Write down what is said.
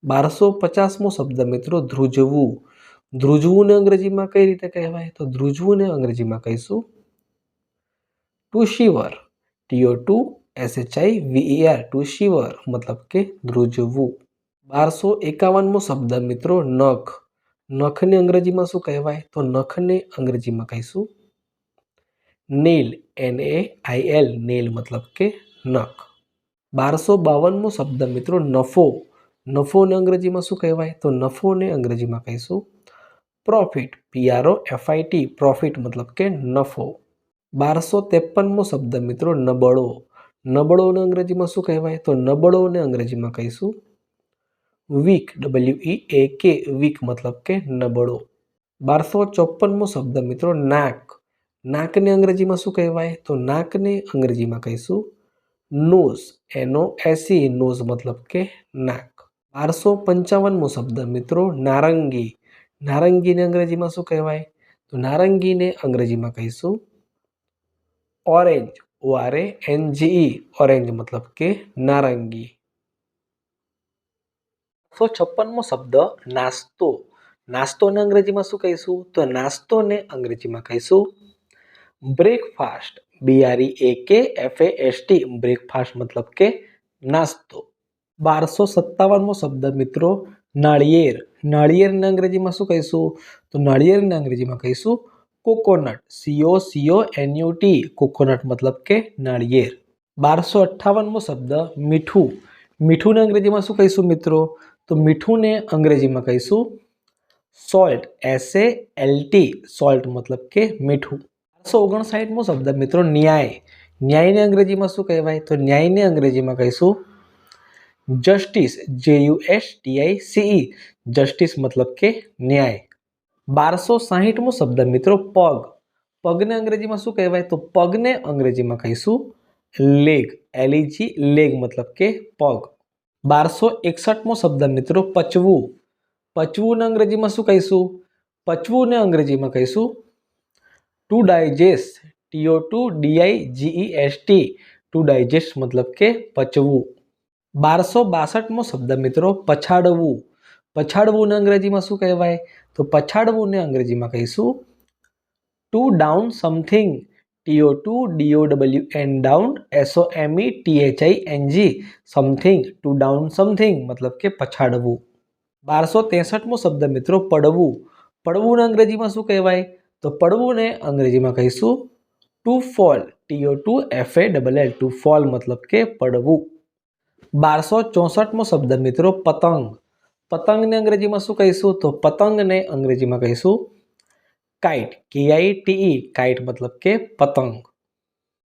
1250મો શબ્દ મિત્રો ધ્રુજવું. ધ્રુજવું ને અંગ્રેજીમાં કઈ રીતે કહેવાય? તો ધ્રુજવું ને અંગ્રેજીમાં કહીશું ટુ શિવર. TO2SHIVER ટુ શિવર મતલબ કે ધ્રુજવું. 1251મો શબ્દ મિત્રો નખ. નખને અંગ્રેજીમાં શું કહેવાય? તો નખને અંગ્રેજીમાં કહીશું નેલ. NAIL નેલ મતલબ કે નખ. 1252મો શબ્દ મિત્રો નફો. નફોને અંગ્રેજીમાં શું કહેવાય? તો નફોને અંગ્રેજીમાં કહીશું પ્રોફિટ. PROFIT પ્રોફિટ મતલબ કે નફો. 1253મો શબ્દ મિત્રો નબળો. નબળોને અંગ્રેજીમાં શું કહેવાય? તો નબળોને અંગ્રેજીમાં કહીશું વીક. WEAK વીક મતલબ કે નબળો. 1254મો શબ્દ મિત્રો નાક. નાકને અંગ્રેજીમાં શું કહેવાય? તો નાકને અંગ્રેજીમાં કહીશું નોઝ. NOSE નોઝ મતલબ કે નાક. 1255મો શબ્દ મિત્રો નારંગી. નારંગીને અંગ્રેજીમાં શું કહેવાય? તો નારંગીને અંગ્રેજીમાં કહીશું ઓરેન્જ. ORANGE ઓરેન્જ મતલબ કે નારંગી. 1256મો શબ્દ નાસ્તો. નાસ્તોને અંગ્રેજીમાં શું કહીશું? તો નાસ્તોને અંગ્રેજીમાં કહીશું બ્રેકફાસ્ટ. BREAKFAST બ્રેકફાસ્ટ મતલબ કે નાસ્તો. 1257મો શબ્દ મિત્રો નાળિયેર. નાળિયેરને અંગ્રેજીમાં શું કહીશું? તો નાળિયેરને અંગ્રેજીમાં કહીશું કોકોનટ. COCONUT કોકોનટ મતલબ કે નાળિયેર. 1258મો શબ્દ મીઠું. મીઠુંને અંગ્રેજીમાં શું કહીશું મિત્રો? તો મીઠુંને અંગ્રેજીમાં કહીશું સોલ્ટ. SALT સોલ્ટ મતલબ કે મીઠું. 1259મો શબ્દ મિત્રો ન્યાય. ન્યાયને અંગ્રેજીમાં શું કહેવાય? તો ન્યાયને અંગ્રેજીમાં કહીશું જસ્ટિસ. JUSTICE જસ્ટિસ મતલબ કે ન્યાય. 1260મો શબ્દ મિત્રો પગ. પગને અંગ્રેજીમાં શું કહેવાય? તો પગને અંગ્રેજીમાં કહીશું લેગ. LEG લેગ મતલબ કે પગ. 1261મો શબ્દ મિત્રો પચવું. પચવુંને અંગ્રેજીમાં શું કહીશું? પચવુંને અંગ્રેજીમાં કહીશું to digest. TO2DIGEST to digest મતલબ કે પચવું. 1262મો શબ્દ મિત્રો પછાડવું. પછાડવુંને અંગ્રેજીમાં શું કહેવાય? તો પછાડવુંને અંગ્રેજીમાં કહીશું to down something. TO2DOWN down SOMETHING something. To down something મતલબ કે પછાડવું. 1263મો શબ્દ મિત્રો પડવું. પડવુંને અંગ્રેજીમાં શું કહેવાય? તો પડવુંને અંગ્રેજીમાં કહીશું two fall. TO2FALL two fall મતલબ કે પડવું. 1264મો શબ્દ મિત્રો પતંગ. પતંગને અંગ્રેજીમાં શું કહીશું? તો પતંગને અંગ્રેજીમાં કહીશું કાઇટ. KITE કાઇટ મતલબ કે પતંગ.